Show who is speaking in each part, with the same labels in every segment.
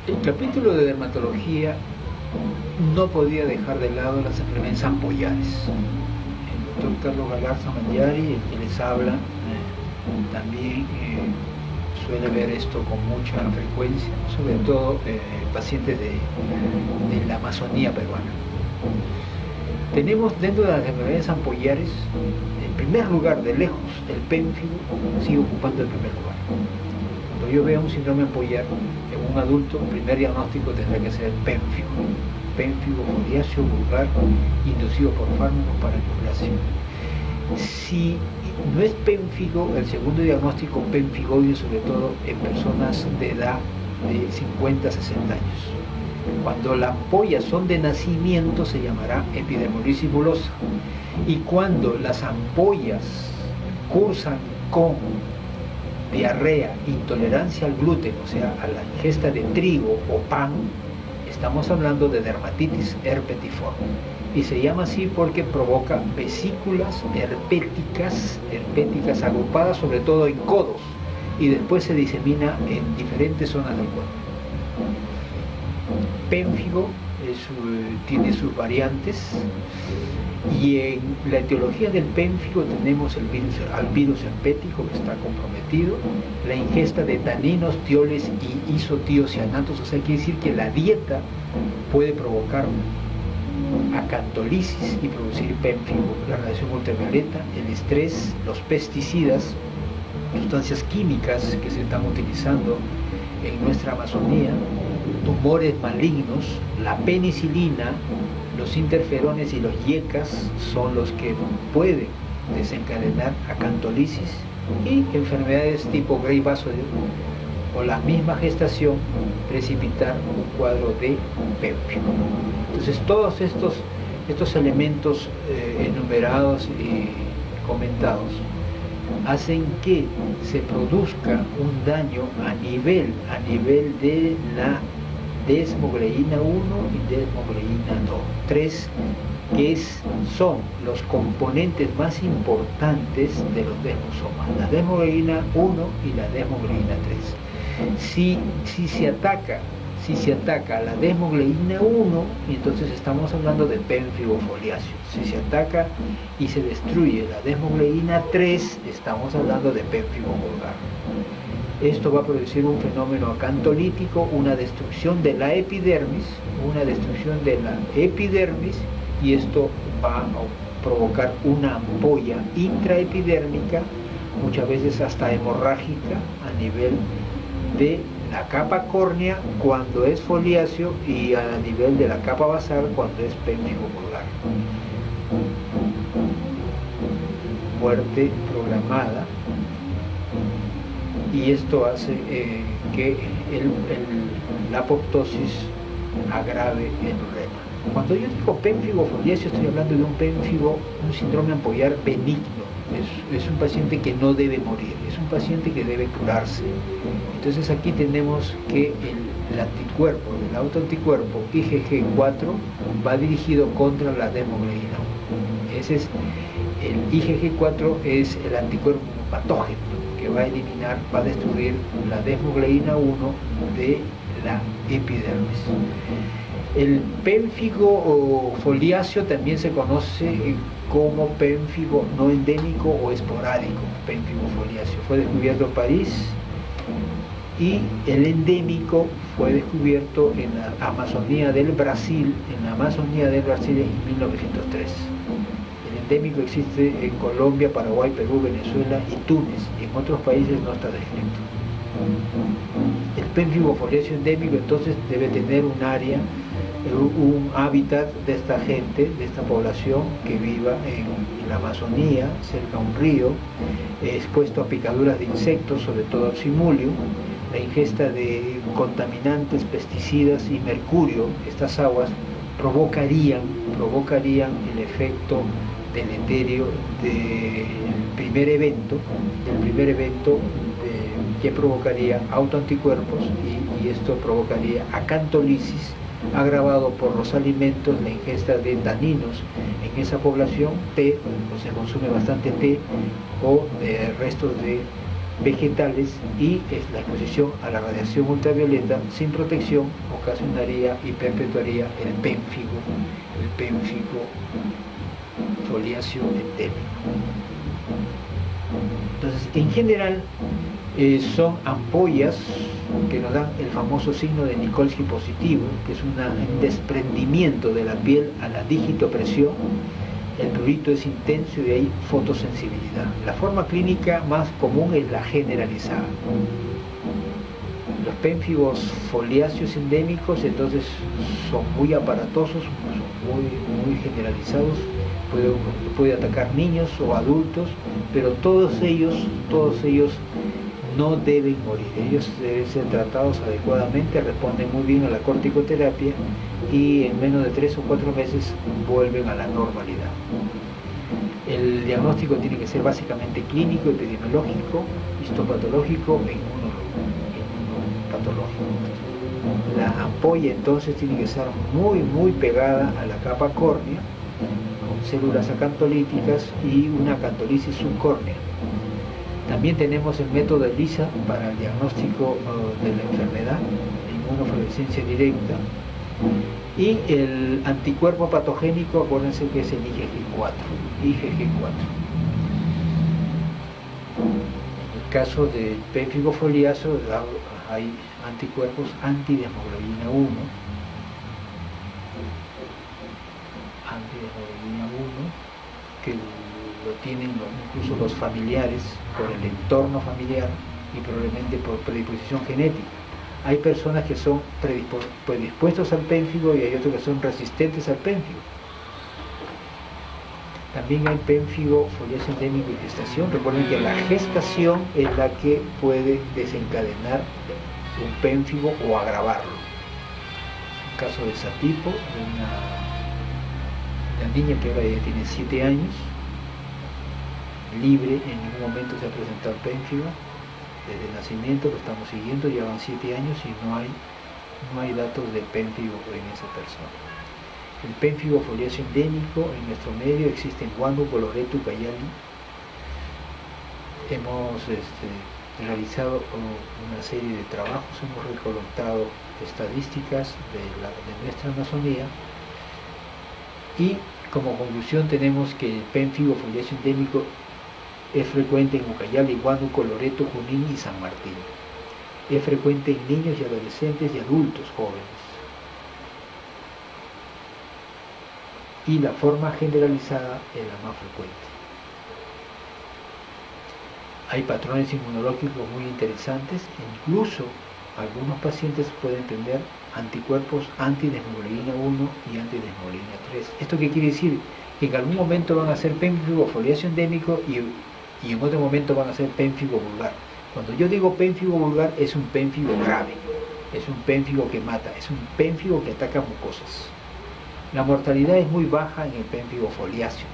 Speaker 1: El capítulo de dermatología no podía dejar de lado las enfermedades ampollares. El doctor Carlos Galarza Mangiari, el que les habla, también suele ver esto con mucha frecuencia, sobre todo pacientes de la Amazonía peruana. Tenemos dentro de las enfermedades ampollares, en primer lugar, de lejos, el pénfigo sigue ocupando el primer lugar. Cuando yo veo un síndrome ampollar en un adulto, el primer diagnóstico tendrá que ser pénfigo foliáceo vulgar inducido por fármacos para neoplasia. Si no es pénfigo, el segundo diagnóstico pénfigoide, sobre todo en personas de edad de 50 a 60 años. Cuando las ampollas son de nacimiento se llamará epidermolisis bulosa, y cuando las ampollas cursan con diarrea, intolerancia al gluten, o sea, a la ingesta de trigo o pan, estamos hablando de dermatitis herpetiforme. Y se llama así porque provoca vesículas herpéticas agrupadas sobre todo en codos, y después se disemina en diferentes zonas del cuerpo. Pénfigo tiene sus variantes, y en la etiología del pénfigo tenemos al virus herpético, que está comprometido, la ingesta de taninos, tioles y isotiocianatos, o sea, quiere decir que la dieta puede provocar acantolisis y producir pénfigo, la radiación ultravioleta, el estrés, los pesticidas, sustancias químicas que se están utilizando en nuestra Amazonía, tumores malignos, la penicilina, los interferones y los IECAS son los que pueden desencadenar acantolisis y enfermedades tipo Gray vasodio, o la misma gestación precipitar un cuadro de pénfigo. Entonces todos estos elementos enumerados y comentados hacen que se produzca un daño a nivel de la desmogleína 1 y desmogleína 3, que son los componentes más importantes de los desmosomas, la desmogleína 1 y la desmogleína 3. Si se ataca la desmogleína 1, entonces estamos hablando de pénfigo foliáceo. Si se ataca y se destruye la desmogleína 3, estamos hablando de pénfigo vulgar. Esto va a producir un fenómeno acantolítico, una destrucción de la epidermis, y esto va a provocar una ampolla intraepidérmica, muchas veces hasta hemorrágica, a nivel de la capa córnea cuando es foliáceo y a nivel de la capa basal cuando es pénfigo vulgar. Muerte programada, y esto hace que la apoptosis agrave el problema. Cuando yo digo pénfigo foliáceo, estoy hablando de un síndrome ampollar benigno. Es un paciente que no debe morir, es un paciente que debe curarse. Entonces aquí tenemos que el autoanticuerpo IgG4 va dirigido contra la desmogleína 1. El IgG4 es el anticuerpo patógeno que va a destruir la desmogleína 1 de la epidermis. El pénfigo foliáceo también se conoce como pénfigo no endémico o esporádico. Pénfigo foliáceo fue descubierto en París, y el endémico fue descubierto en la Amazonía del Brasil, en 1903. El endémico existe en Colombia, Paraguay, Perú, Venezuela y Túnez, y en otros países no está descrito. El pénfigo foliáceo endémico entonces debe tener un área, un hábitat de esta gente, de esta población que viva en la Amazonía, cerca a un río, expuesto a picaduras de insectos, sobre todo al simulio, la ingesta de contaminantes, pesticidas y mercurio. Estas aguas provocarían el efecto deleterio del primer evento que provocaría autoanticuerpos, y esto provocaría acantolisis, agravado por los alimentos, la ingesta de taninos en esa población, té, o se consume bastante té, o restos de vegetales, y la exposición a la radiación ultravioleta sin protección ocasionaría y perpetuaría el pénfigo foliáceo endémico. Entonces, en general, son ampollas que nos dan el famoso signo de Nikolsky positivo, que es un desprendimiento de la piel a la digitopresión. El prurito es intenso y de ahí fotosensibilidad. La forma clínica más común es la generalizada. Los pénfigos foliáceos endémicos entonces son muy aparatosos, son muy generalizados, puede atacar niños o adultos, pero todos ellos no deben morir. Ellos deben ser tratados adecuadamente, responden muy bien a la corticoterapia y en menos de 3 o 4 meses vuelven a la normalidad. El diagnóstico tiene que ser básicamente clínico, epidemiológico, histopatológico e inmunopatológico. La ampolla entonces tiene que estar muy pegada a la capa córnea, con células acantolíticas y una acantolisis subcórnea. También tenemos el método ELISA para el diagnóstico de la enfermedad, inmunofluorescencia directa, y el anticuerpo patogénico, acuérdense que es el IgG4. En el caso del pénfigo foliáceo hay anticuerpos antidesmoglobina 1, que lo tienen incluso los familiares, por el entorno familiar y probablemente por predisposición genética. Hay personas que son predispuestos al pénfigo y hay otros que son resistentes al pénfigo. También hay pénfigo foliáceo endémico y gestación. Recuerden que la gestación es la que puede desencadenar un pénfigo o agravarlo. En caso de Satipo, de una niña que ahora ya tiene 7 años, libre, en ningún momento se ha presentado el pénfigo. Desde el nacimiento lo estamos siguiendo, ya van 7 años y no hay datos de pénfigo en esa persona. El pénfigo foliáceo endémico en nuestro medio existe en Huánuco, Loreto y Cayali. Hemos realizado una serie de trabajos, hemos recolectado estadísticas de nuestra Amazonía y como conclusión tenemos que el pénfigo foliáceo endémico es frecuente en Ucayali, Huánuco, Loreto, Junín y San Martín. Es frecuente en niños y adolescentes y adultos jóvenes. Y la forma generalizada es la más frecuente. Hay patrones inmunológicos muy interesantes, incluso algunos pacientes pueden tener anticuerpos antidesmoglobina 1 y antidesmoglobina 3. ¿Esto qué quiere decir? Que en algún momento van a ser pénfigo foliáceo endémico y en otro momento van a ser pénfigo vulgar. Cuando yo digo pénfigo vulgar, es un pénfigo grave, es un pénfigo que mata, es un pénfigo que ataca mucosas. La mortalidad es muy baja en el pénfigo foliáceo.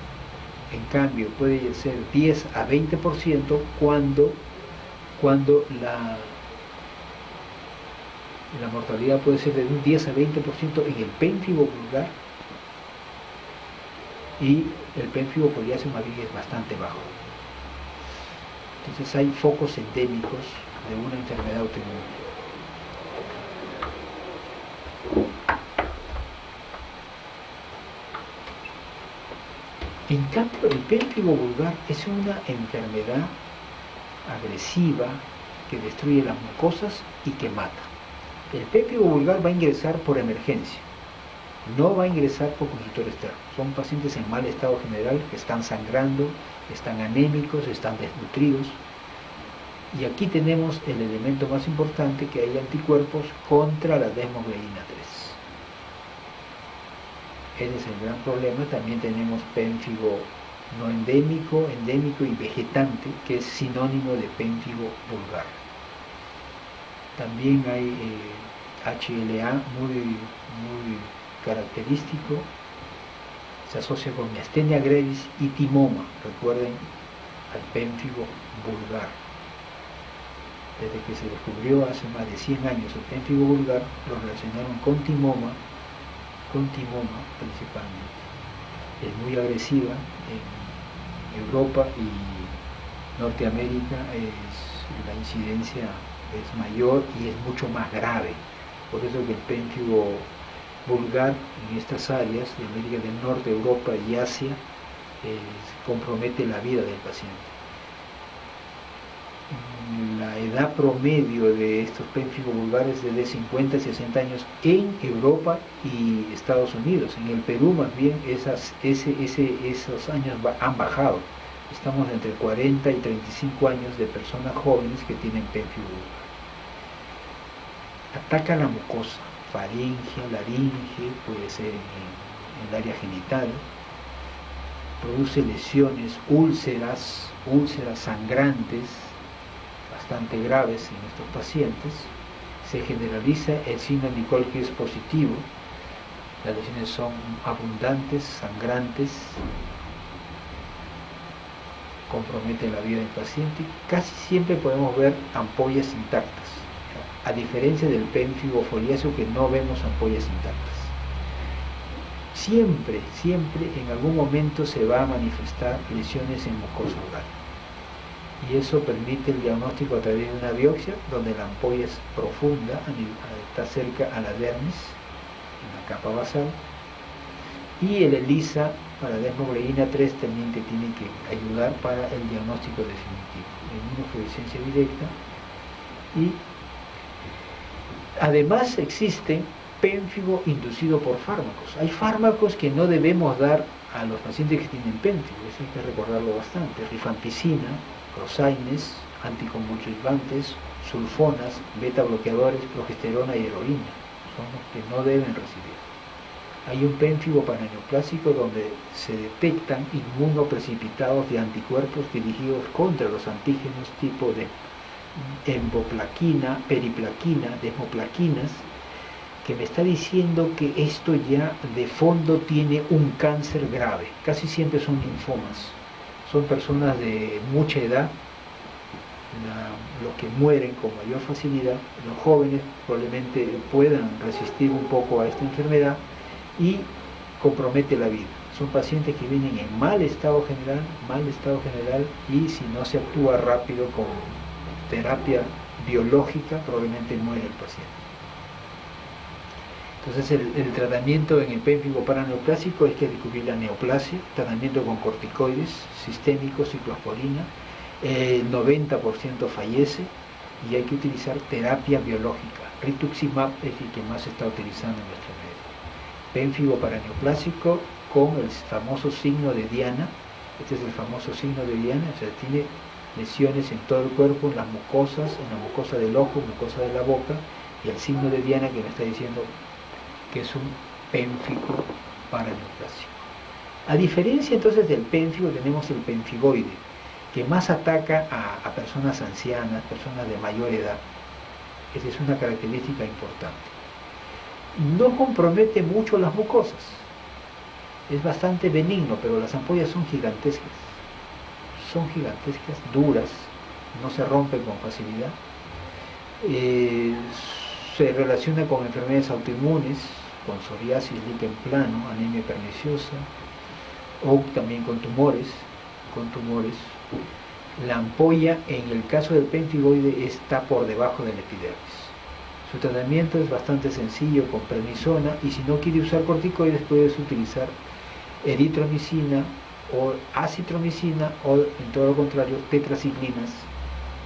Speaker 1: En cambio, puede ser 10 a 20% cuando la mortalidad puede ser de un 10 a 20% en el pénfigo vulgar, y el pénfigo foliáceo más bien es bastante bajo. Entonces hay focos endémicos de una enfermedad autoinmune. En cambio, el pénfigo vulgar es una enfermedad agresiva que destruye las mucosas y que mata. El pénfigo vulgar va a ingresar por emergencia, no va a ingresar por consultorio externo. Son pacientes en mal estado general, que están sangrando, están anémicos, están desnutridos. Y aquí tenemos el elemento más importante, que hay anticuerpos contra la desmoglobina 3. Ese es el gran problema. También tenemos pénfigo no endémico, endémico y vegetante, que es sinónimo de pénfigo vulgar. También hay HLA muy característico, se asocia con miastenia gravis y timoma. Recuerden al pénfigo vulgar. Desde que se descubrió hace más de 100 años el pénfigo vulgar, lo relacionaron con timoma principalmente. Es muy agresiva en Europa y Norteamérica, es la incidencia es mayor y es mucho más grave. Por eso que el pénfigo vulgar en estas áreas de América del Norte, Europa y Asia compromete la vida del paciente. La edad promedio de estos pénfigos vulgares es de 50 a 60 años en Europa y Estados Unidos. En el Perú más bien esos años han bajado. Estamos entre 40 y 35 años de personas jóvenes que tienen pénfigo vulgar. Ataca la mucosa, faringe, laringe, puede ser en el área genital, produce lesiones, úlceras sangrantes, bastante graves en estos pacientes. Se generaliza el signo de Nicol, que es positivo. Las lesiones son abundantes, sangrantes, comprometen la vida del paciente. Casi siempre podemos ver ampollas intactas, a diferencia del pénfigo foliáceo, que no vemos ampollas intactas. Siempre en algún momento se va a manifestar lesiones en mucosa oral. Y eso permite el diagnóstico a través de una biopsia, donde la ampolla es profunda, está cerca a la dermis, en la capa basal, y el ELISA para desmogleína 3 también te tiene que ayudar para el diagnóstico definitivo, inmunofluorescencia directa. Y además existe pénfigo inducido por fármacos. Hay fármacos que no debemos dar a los pacientes que tienen pénfigo, eso hay que recordarlo bastante: rifampicina, prosaines, anticonvulsivantes, sulfonas, beta bloqueadores, progesterona y heroína, son los que no deben recibir. Hay un pénfigo paraneoplásico donde se detectan inmunoprecipitados de anticuerpos dirigidos contra los antígenos tipo de emboplaquina, periplaquina, desmoplaquinas, que me está diciendo que esto ya de fondo tiene un cáncer grave. Casi siempre son linfomas. Son personas de mucha edad, los que mueren con mayor facilidad. Los jóvenes probablemente puedan resistir un poco a esta enfermedad y compromete la vida. Son pacientes que vienen en mal estado general, y si no se actúa rápido con terapia biológica, probablemente muere el paciente. Entonces el tratamiento en el pénfigo paraneoplásico es que descubrir la neoplasia, tratamiento con corticoides sistémicos, ciclosporina. El 90% fallece y hay que utilizar terapia biológica. Rituximab es el que más se está utilizando en nuestro medio. Pénfigo paraneoplásico con el famoso signo de Diana. Este es el famoso signo de Diana, o sea, tiene lesiones en todo el cuerpo, en las mucosas, en la mucosa del ojo, mucosa de la boca, y el signo de Diana que me está diciendo que es un pénfigo paraneoplásico. A diferencia entonces del pénfigo, tenemos el pénfigoide, que más ataca a personas ancianas, personas de mayor edad. Esa es una característica importante. No compromete mucho las mucosas, es bastante benigno, pero las ampollas son gigantescas, duras, no se rompen con facilidad. Se relaciona con enfermedades autoinmunes, con psoriasis, líquen plano, anemia perniciosa, o también con tumores. La ampolla, en el caso del pénfigoide, está por debajo de la epidermis. Su tratamiento es bastante sencillo, con prednisona, y si no quiere usar corticoides, puedes utilizar eritromicina o acitromicina, o en todo lo contrario, tetraciclinas,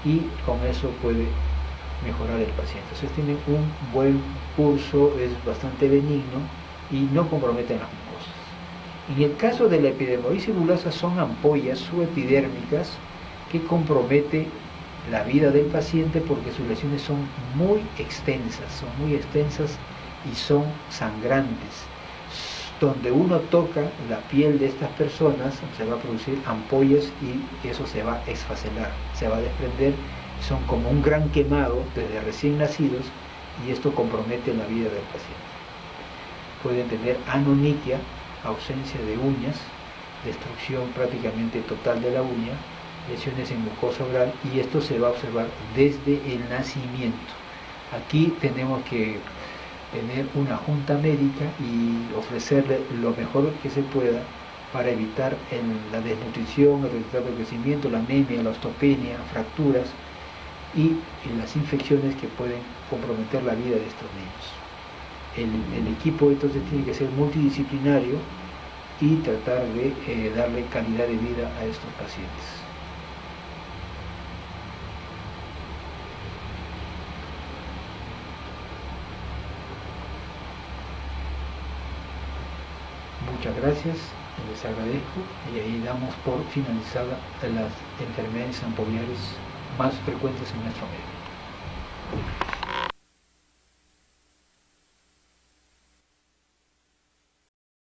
Speaker 1: y con eso puede mejorar el paciente. Entonces tiene un buen curso, es bastante benigno y no compromete las mucosas. En el caso de la epidermoides bullosa, son ampollas subepidérmicas que compromete la vida del paciente porque sus lesiones son muy extensas y son sangrantes. Donde uno toca la piel de estas personas se va a producir ampollas y eso se va a esfacelar, se va a desprender. Son como un gran quemado desde recién nacidos y esto compromete la vida del paciente. Pueden tener anonyquia, ausencia de uñas, destrucción prácticamente total de la uña, lesiones en mucosa oral, y esto se va a observar desde el nacimiento. Aquí tenemos que tener una junta médica y ofrecerle lo mejor que se pueda para evitar la desnutrición, el retraso del crecimiento, la anemia, la osteopenia, fracturas, y las infecciones que pueden comprometer la vida de estos niños. El equipo entonces tiene que ser multidisciplinario y tratar de darle calidad de vida a estos pacientes. Muchas gracias, les agradezco, y ahí damos por finalizada las enfermedades ampollarias más frecuentes en nuestro medio.